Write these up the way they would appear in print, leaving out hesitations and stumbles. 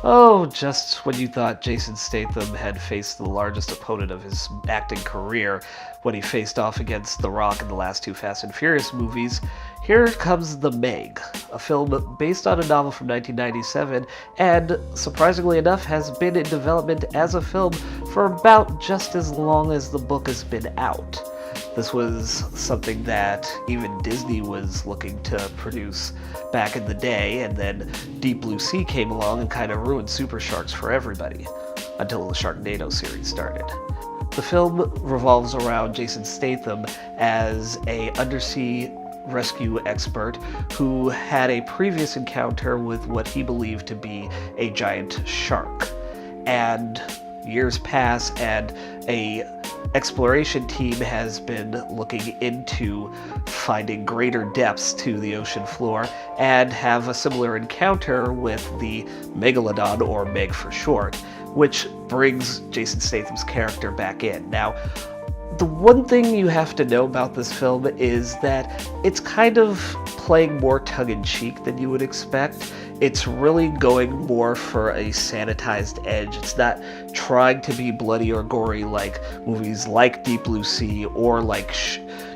Oh, just when you thought Jason Statham had faced the largest opponent of his acting career when he faced off against The Rock in the last two Fast and Furious movies, here comes The Meg, a film based on a novel from 1997 and, surprisingly enough, has been in development as a film for about just as long as the book has been out. This was something that even Disney was looking to produce back in the day, and then Deep Blue Sea came along and kind of ruined Super Sharks for everybody, until the Sharknado series started. The film revolves around Jason Statham as a undersea rescue expert who had a previous encounter with what he believed to be a giant shark. And years pass, and a exploration team has been looking into finding greater depths to the ocean floor and have a similar encounter with the Megalodon, or Meg for short, which brings Jason Statham's character back in. Now, the one thing you have to know about this film is that it's kind of playing more tongue-in-cheek than you would expect. It's really going more for a sanitized edge. It's not trying to be bloody or gory like movies like Deep Blue Sea or like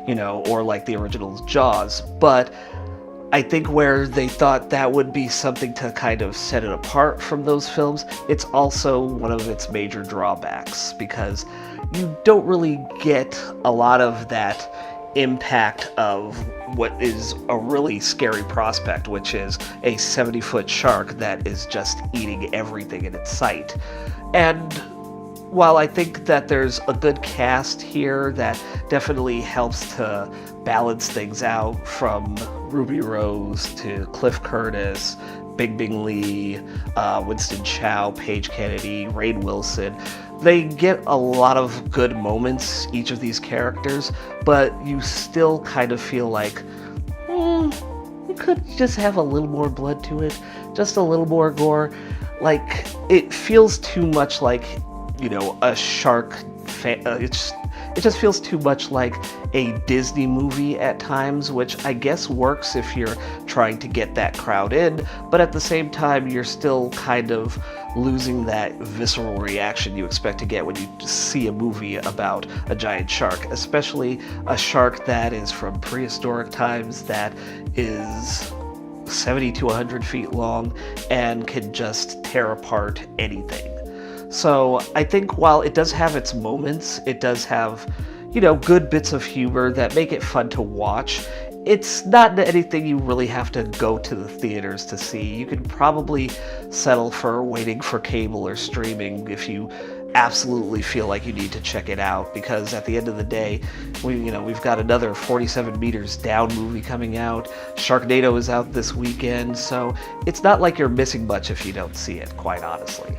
the original Jaws, but I think where they thought that would be something to kind of set it apart from those films, it's also one of its major drawbacks, because you don't really get a lot of that impact of what is a really scary prospect, which is a 70-foot shark that is just eating everything in its sight. And while I think that there's a good cast here that definitely helps to balance things out, from Ruby Rose to Cliff Curtis, Bingbing Lee, Winston Chow, Paige Kennedy, Rainn Wilson, they get a lot of good moments, each of these characters, but you still kind of feel like, you could just have a little more blood to it, just a little more gore. Like, it feels too much like, a shark it just feels too much like a Disney movie at times, which I guess works if you're trying to get that crowd in, but at the same time, you're still kind of losing that visceral reaction you expect to get when you see a movie about a giant shark, especially a shark that is from prehistoric times, that is 70 to 100 feet long and can just tear apart anything. So I think while it does have its moments, it does have, good bits of humor that make it fun to watch. It's not anything you really have to go to the theaters to see. You can probably settle for waiting for cable or streaming if you absolutely feel like you need to check it out, because at the end of the day, we've got another 47 Meters Down movie coming out. Sharknado is out this weekend, so it's not like you're missing much if you don't see it, quite honestly.